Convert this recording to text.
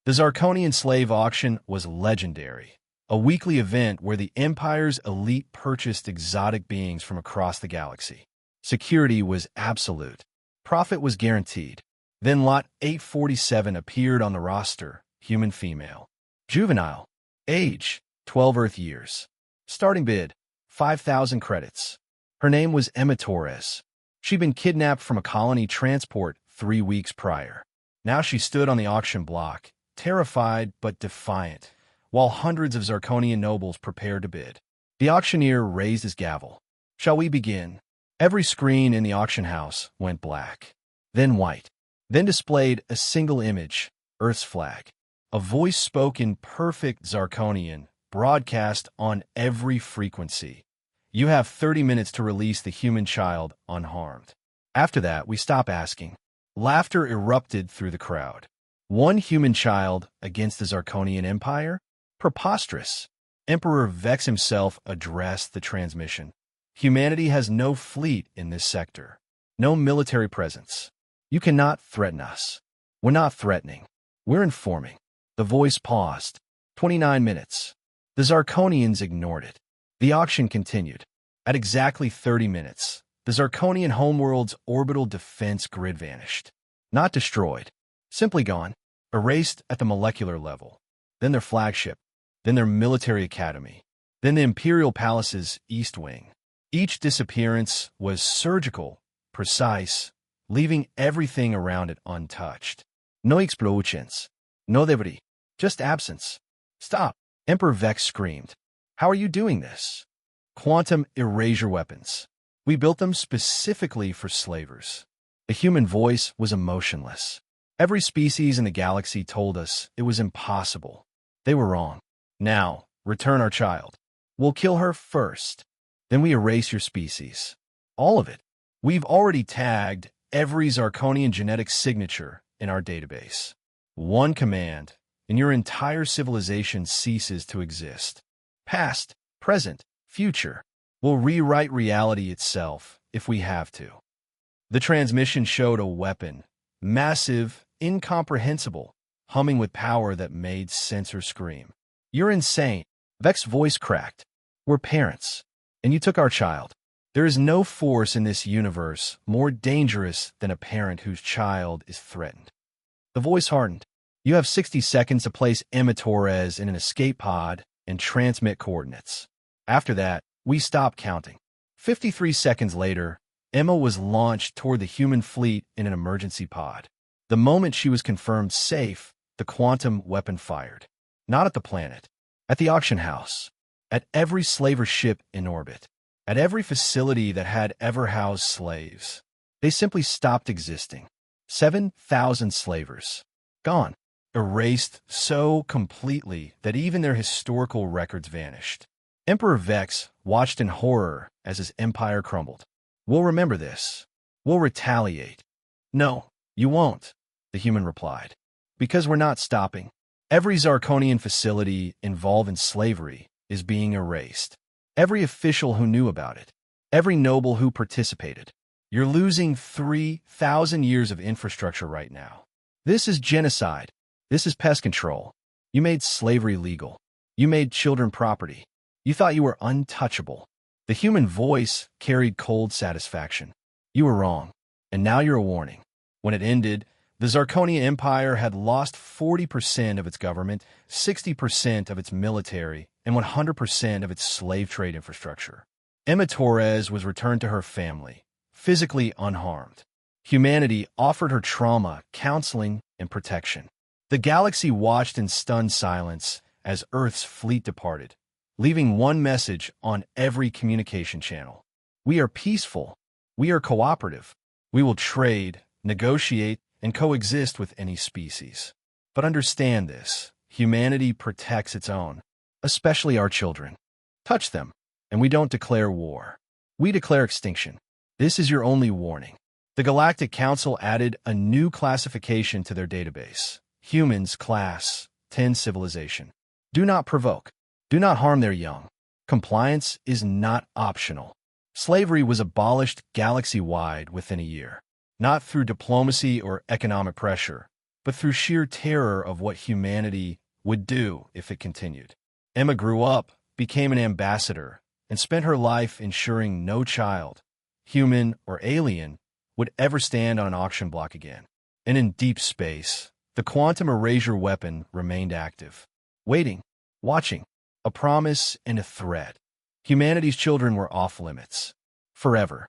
The Zarkonian slave auction was legendary, a weekly event where the Empire's elite purchased exotic beings from across the galaxy. Security was absolute. Profit was guaranteed. Then Lot 847 appeared on the roster, human female. Juvenile. Age, 12 Earth years. Starting bid, 5,000 credits. Her name was Emma Torres. She'd been kidnapped from a colony transport 3 weeks prior. Now she stood on the auction block, terrified but defiant, while hundreds of Zarkonian nobles prepared to bid. The auctioneer raised his gavel. "Shall we begin?" Every screen in the auction house went black, then white, then displayed a single image, Earth's flag. A voice spoke in perfect Zarkonian, broadcast on every frequency. "You have 30 minutes to release the human child unharmed." After that, we stopped asking. Laughter erupted through the crowd. One human child against the Zarkonian Empire? Preposterous. Emperor Vex himself addressed the transmission. "Humanity has no fleet in this sector, no military presence. You cannot threaten us. We're not threatening. We're informing." The voice paused. 29 minutes. The Zarkonians ignored it. The auction continued. At exactly 30 minutes, the Zarkonian homeworld's orbital defense grid vanished. Not destroyed, simply gone, erased at the molecular level. Then their flagship, then their military academy, then the Imperial Palace's East Wing. Each disappearance was surgical, precise, leaving everything around it untouched. No explosions, no debris, just absence. "Stop!" Emperor Vex screamed. "How are you doing this?" "Quantum erasure weapons. We built them specifically for slavers." The human voice was emotionless. Every species in the galaxy told us it was impossible. They were wrong. "Now, return our child. We'll kill her first. Then we erase your species. All of it. We've already tagged every Zarkonian genetic signature in our database. One command, and your entire civilization ceases to exist. Past, present, future. We'll rewrite reality itself if we have to." The transmission showed a weapon, massive, incomprehensible, humming with power that made sensors scream. "You're insane." Vex's voice cracked. "We're parents, and you took our child. There is no force in this universe more dangerous than a parent whose child is threatened." The voice hardened. "You have 60 seconds to place Emma Torres in an escape pod and transmit coordinates." After that, we stopped counting. 53 seconds later, Emma was launched toward the human fleet in an emergency pod. The moment she was confirmed safe, the quantum weapon fired. Not at the planet, at the auction house, at every slaver ship in orbit, at every facility that had ever housed slaves. They simply stopped existing. 7,000 slavers. Gone. Erased so completely that even their historical records vanished. Emperor Vex watched in horror as his empire crumbled. "We'll remember this. We'll retaliate." "No, you won't," the human replied. "Because we're not stopping. Every Zarkonian facility involved in slavery is being erased. Every official who knew about it. Every noble who participated. You're losing 3,000 years of infrastructure right now. This is genocide. This is pest control. You made slavery legal. You made children property. You thought you were untouchable." The human voice carried cold satisfaction. "You were wrong, and now you're a warning." When it ended, the Zarkonian Empire had lost 40% of its government, 60% of its military, and 100% of its slave trade infrastructure. Emma Torres was returned to her family, physically unharmed. Humanity offered her trauma, counseling, and protection. The galaxy watched in stunned silence as Earth's fleet departed, leaving one message on every communication channel. "We are peaceful. We are cooperative. We will trade, negotiate, and coexist with any species. But understand this, humanity protects its own, especially our children. Touch them, and we don't declare war. We declare extinction. This is your only warning." The Galactic Council added a new classification to their database. Humans, Class 10 Civilization. Do not provoke. Do not harm their young. Compliance is not optional. Slavery was abolished galaxy-wide within a year. Not through diplomacy or economic pressure, but through sheer terror of what humanity would do if it continued. Emma grew up, became an ambassador, and spent her life ensuring no child, human or alien, would ever stand on an auction block again. And in deep space, the quantum erasure weapon remained active, waiting, watching, a promise and a threat. Humanity's children were off limits. Forever.